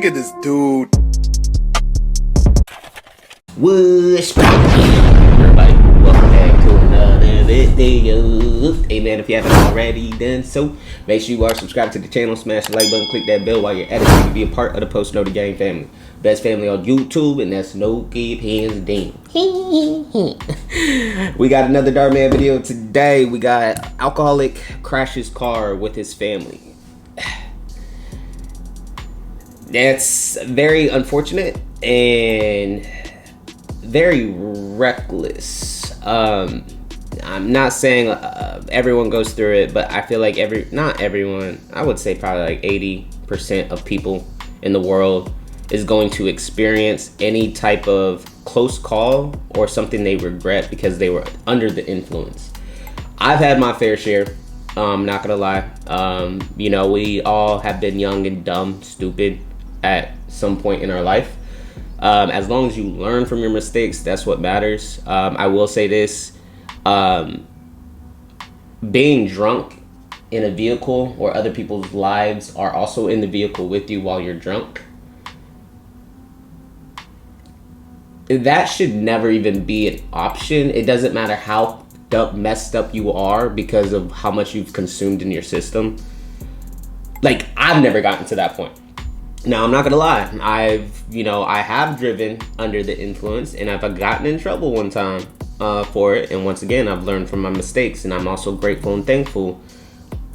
Look at this dude. What's poppin', everybody? Welcome back to another video. Hey man, if you haven't already done so, make sure you are subscribed to the channel, smash the like button, click that bell while you're at it so you can be a part of the Post Note Gang family. Best family on YouTube, and that's no keep hands down. We got another Dark Man video today. We got alcoholic crashes car with his family. That's very unfortunate and very reckless. I'm not saying everyone goes through it, but I feel like not everyone, I would say probably like 80% of people in the world is going to experience any type of close call or something they regret because they were under the influence. I've had my fair share. I'm not gonna lie. You know, we all have been young and dumb, stupid at some point in our life. As long as you learn from your mistakes, that's what matters. I will say this, being drunk in a vehicle or other people's lives are also in the vehicle with you while you're drunk, that should never even be an option. It doesn't matter how messed up you are because of how much you've consumed in your system. Like, I've never gotten to that point. Now, I'm not gonna lie, I have driven under the influence and I've gotten in trouble one time for it. And once again, I've learned from my mistakes, and I'm also grateful and thankful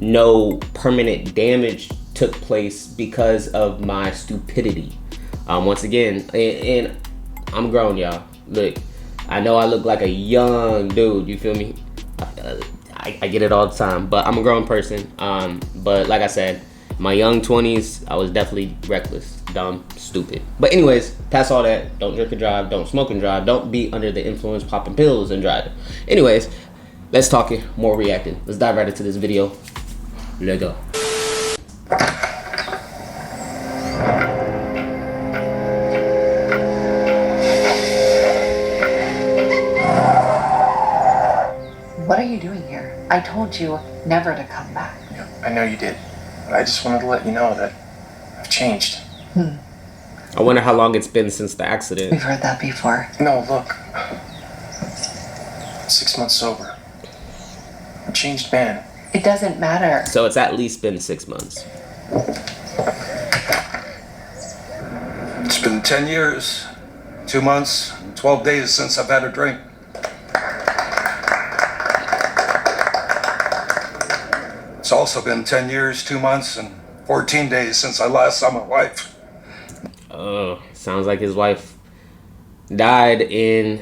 no permanent damage took place because of my stupidity. Once again, and I'm grown, y'all. Look, I know I look like a young dude, you feel me? I get it all the time, but I'm a grown person. But like I said, my young 20s, I was definitely reckless, dumb, stupid. But anyways, past all that, don't drink and drive, don't smoke and drive, don't be under the influence popping pills and driving. Anyways, let's talk it, more reacting. Let's dive right into this video. Let's go. What are you doing here? I told you never to come back. Yeah, I know you did. But I just wanted to let you know that I've changed. I wonder how long it's been since the accident. We've heard that before. No, look. 6 months sober. A changed man. It doesn't matter. So it's at least been 6 months. It's been 10 years, 2 months, and 12 days since I've had a drink. It's also been 10 years, 2 months, and 14 days since I last saw my wife. Oh, sounds like his wife died in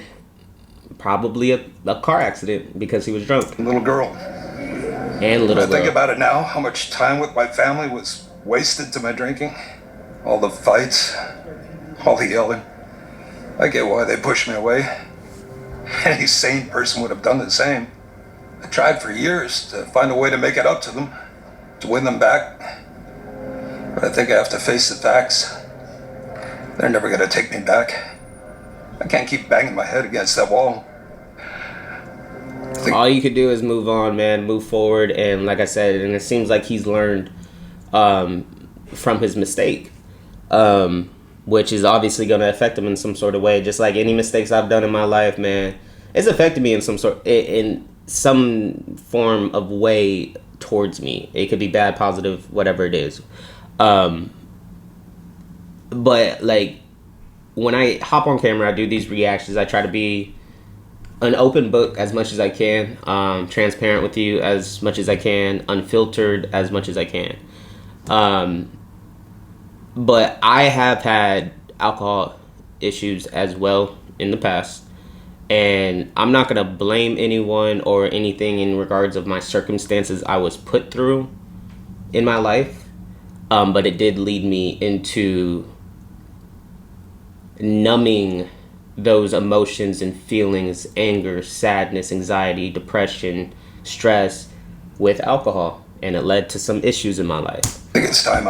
probably a car accident because he was drunk. Little girl. And little When I think girl. about it now, how much time with my family was wasted to my drinking. All the fights, all the yelling. I get why they pushed me away. Any sane person would have done the same. I tried for years to find a way to make it up to them, to win them back. But I think I have to face the facts. They're never gonna take me back. I can't keep banging my head against that wall. All you could do is move on, man, move forward. And like I said, and it seems like he's learned from his mistake, which is obviously going to affect him in some sort of way. Just like any mistakes I've done in my life, man, it's affected me in some form of way towards me. It could be bad, positive, whatever it is. But like, when I hop on camera, I do these reactions. I try to be an open book as much as I can, transparent with you as much as I can, unfiltered as much as I can. But I have had alcohol issues as well in the past. And I'm not going to blame anyone or anything in regards of my circumstances I was put through in my life. But it did lead me into numbing those emotions and feelings, anger, sadness, anxiety, depression, stress with alcohol. And it led to some issues in my life. I think it's time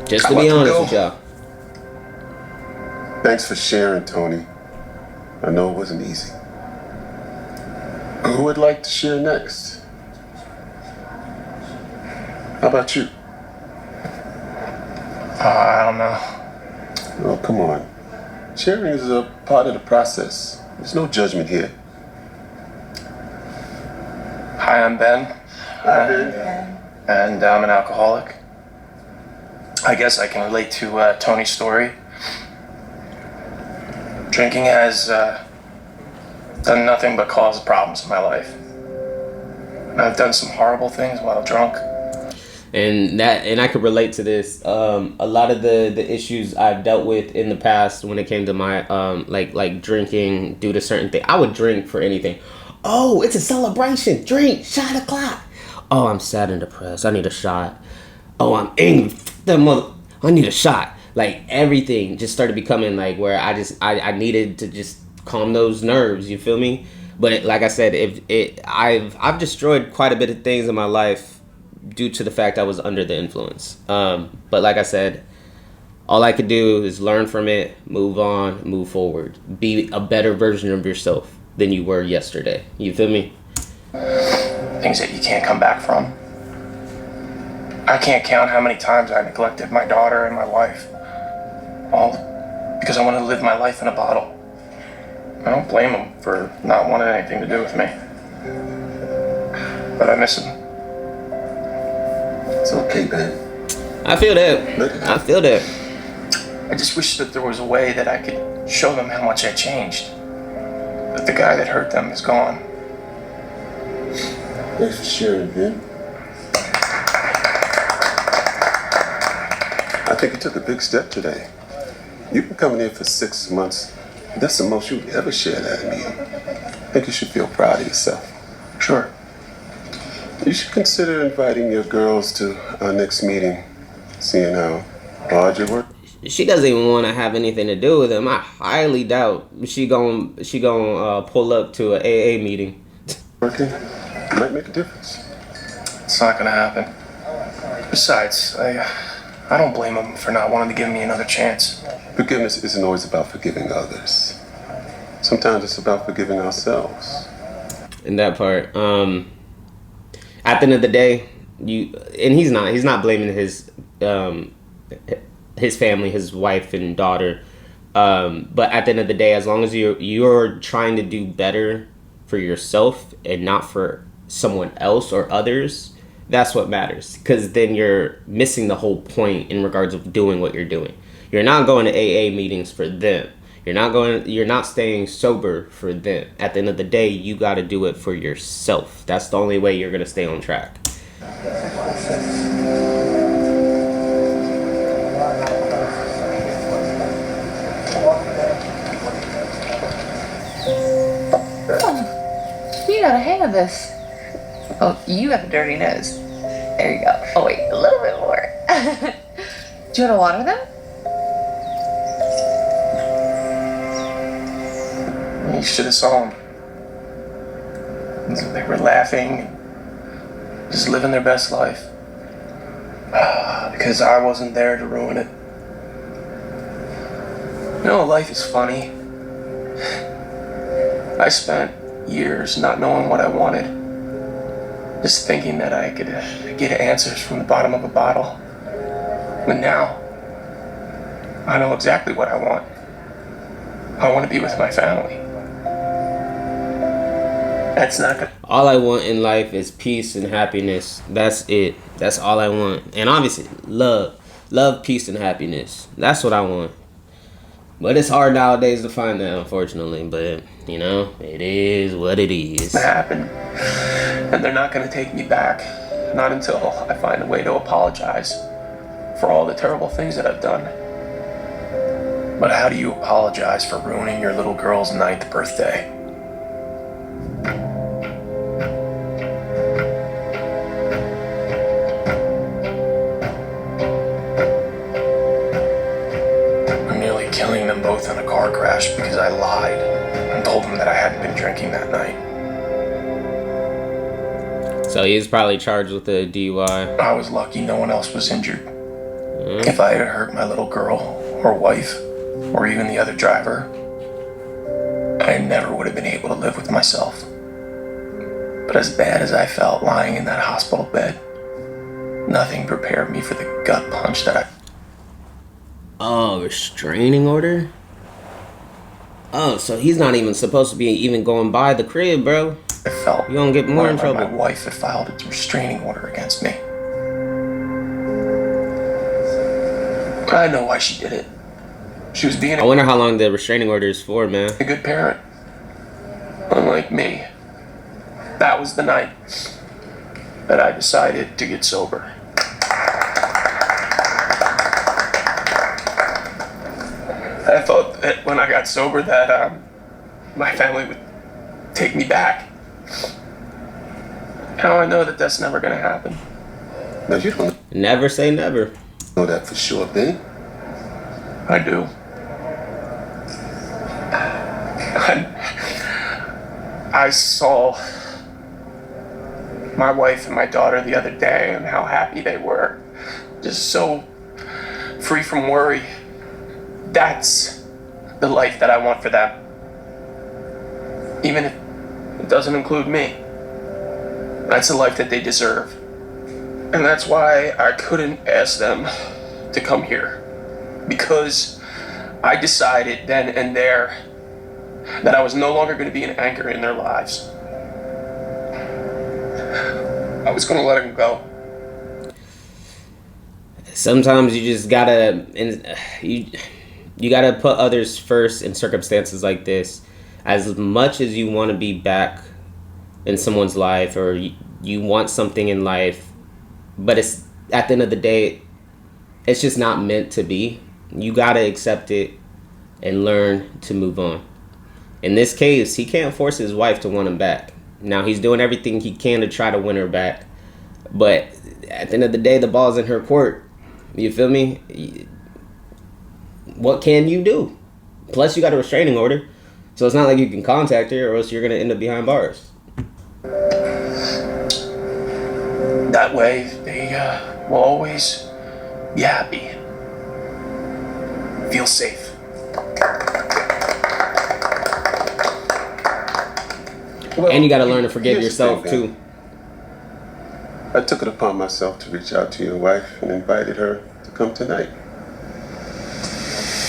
Just to be honest with y'all. Thanks for sharing, Tony. I know it wasn't easy. Who would like to share next? How about you? I don't know. Oh, come on. Sharing is a part of the process. There's no judgment here. Hi, I'm Ben. And I'm an alcoholic. I guess I can relate to Tony's story. Drinking has done nothing but cause problems in my life. I've done some horrible things while drunk. And I could relate to this. A lot of the issues I've dealt with in the past when it came to my like drinking due to certain things. I would drink for anything. Oh, it's a celebration. Drink, shot o'clock. Oh, I'm sad and depressed. I need a shot. Oh, I'm angry. I need a shot. Like everything just started becoming like where I needed to just calm those nerves. You feel me? But like I said, I've destroyed quite a bit of things in my life due to the fact I was under the influence. But like I said, all I could do is learn from it, move on, move forward, be a better version of yourself than you were yesterday. You feel me? Things that you can't come back from. I can't count how many times I neglected my daughter and my wife. All because I wanted to live my life in a bottle. I don't blame them for not wanting anything to do with me. But I miss them. It's okay, Ben. I feel that. I feel that. I just wish that there was a way that I could show them how much I changed. That the guy that hurt them is gone. Thanks for sharing, Ben. I think you took a big step today. You've been coming in for 6 months. That's the most you've ever shared at a meeting. I think you should feel proud of yourself. Sure. You should consider inviting your girls to our next meeting, seeing how hard you work. She doesn't even want to have anything to do with him. I highly doubt she gon' pull up to an AA meeting. Working might make a difference. It's not gonna happen. Besides, I don't blame him for not wanting to give me another chance. Forgiveness isn't always about forgiving others. Sometimes it's about forgiving ourselves. In that part, at the end of the day, he's not blaming his family, his wife and daughter. But at the end of the day, as long as you're trying to do better for yourself and not for someone else or others, that's what matters. Because then you're missing the whole point in regards of doing what you're doing. You're not going to AA meetings for them. You're not staying sober for them. At the end of the day, you got to do it for yourself. That's the only way you're going to stay on track. You got a hang of this. Oh, you have a dirty nose. There you go. Oh wait, a little bit more. Do you want to water them? You should have saw them. They were laughing, just living their best life. Because I wasn't there to ruin it. You know, life is funny. I spent years not knowing what I wanted. Just thinking that I could get answers from the bottom of a bottle. But now, I know exactly what I want. I want to be with my family. That's not good. All I want in life is peace and happiness. That's it. That's all I want. And obviously, love. Love, peace, and happiness. That's what I want. But it's hard nowadays to find that, unfortunately. But, you know, it is what it is. It happened. And they're not going to take me back. Not until I find a way to apologize for all the terrible things that I've done. But how do you apologize for ruining your little girl's 9th birthday? I'm nearly killing them both in a car crash because I lied and told them that I hadn't been drinking that night. So he's probably charged with a DUI. I was lucky no one else was injured. If I had hurt my little girl or wife or even the other driver, I never would have been able to live with myself. But as bad as I felt lying in that hospital bed, nothing prepared me for the gut punch that Oh, restraining order? Oh, so he's not even supposed to be even going by the crib, bro. I felt You gonna get more in whenever trouble. my wife had filed a restraining order against me. I know why she did it. She was being I wonder how long the restraining order is for, man. a good parent. Unlike me. That was the night that I decided to get sober. I thought that when I got sober that my family would take me back. Now I know that that's never going to happen. Now, you don't Never say never. know that for sure, Ben. I do. I saw my wife and my daughter the other day and how happy they were. Just so free from worry. That's the life that I want for them. Even if it doesn't include me. That's the life that they deserve. And that's why I couldn't ask them to come here. Because I decided then and there that I was no longer going to be an anchor in their lives. I was going to let them go. Sometimes you just gotta, you gotta put others first in circumstances like this. As much as you want to be back in someone's life, or you want something in life, but it's at the end of the day, it's just not meant to be. You gotta accept it and learn to move on. In this case, he can't force his wife to want him back. Now, he's doing everything he can to try to win her back, but at the end of the day, the ball's in her court. You feel me? What can you do? Plus, you got a restraining order, so it's not like you can contact her, or else you're gonna end up behind bars. That way, they will always be happy. Feel safe. Well, And you gotta learn to forgive here's the yourself thing, too. Ben. I took it upon myself to reach out to your wife and invited her to come tonight.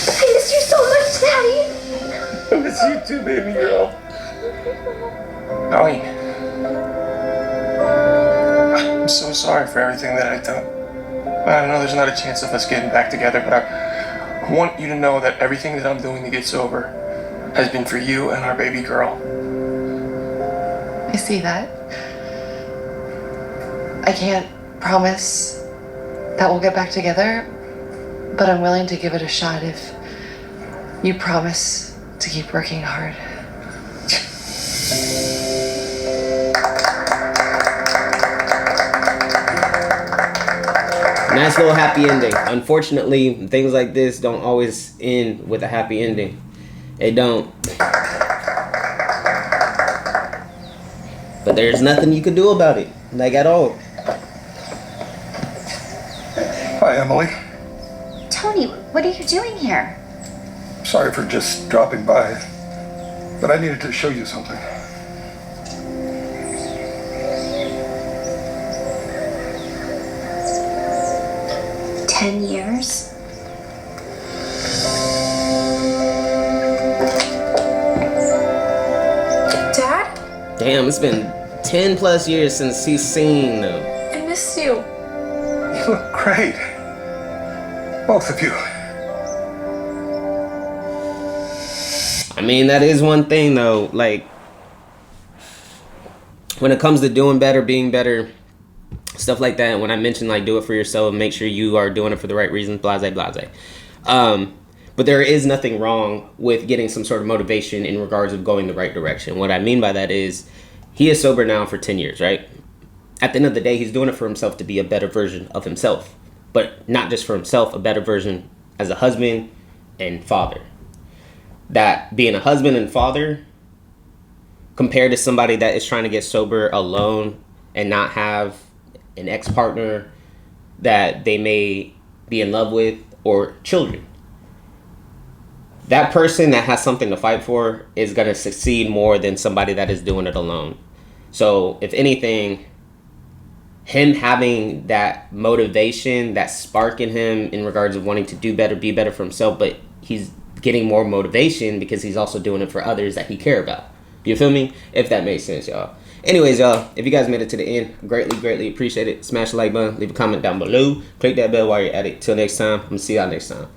I miss you so much, Daddy. I miss you too, baby girl. Colleen, I'm so sorry for everything that I've done. I know there's not a chance of us getting back together, but I want you to know that everything that I'm doing to get sober has been for you and our baby girl. I see that. I can't promise that we'll get back together, but I'm willing to give it a shot if you promise to keep working hard. Nice little happy ending. Unfortunately, things like this don't always end with a happy ending. It don't. But there's nothing you can do about it, like at all. Hi, Emily. Tony, what are you doing here? Sorry for just dropping by, but I needed to show you something. $10. Dad? Damn, it's been 10 plus years since he's seen them. I miss you. You look great. Both of you. I mean, that is one thing though. Like, when it comes to doing better, being better, stuff like that, when I mention like do it for yourself, make sure you are doing it for the right reasons, blase, blase. But there is nothing wrong with getting some sort of motivation in regards of going the right direction. What I mean by that is he is sober now for 10 years, right? At the end of the day, he's doing it for himself to be a better version of himself. But not just for himself, a better version as a husband and father. That being a husband and father, compared to somebody that is trying to get sober alone and not have an ex-partner that they may be in love with or children. That person that has something to fight for is going to succeed more than somebody that is doing it alone. So if anything, him having that motivation, that spark in him in regards of wanting to do better, be better for himself, but he's getting more motivation because he's also doing it for others that he care about. You feel me? If that makes sense, y'all. Anyways, y'all, if you guys made it to the end, greatly appreciate it. Smash the like button, leave a comment down below, click that bell while you're at it. Till next time, I'm gonna see y'all next time.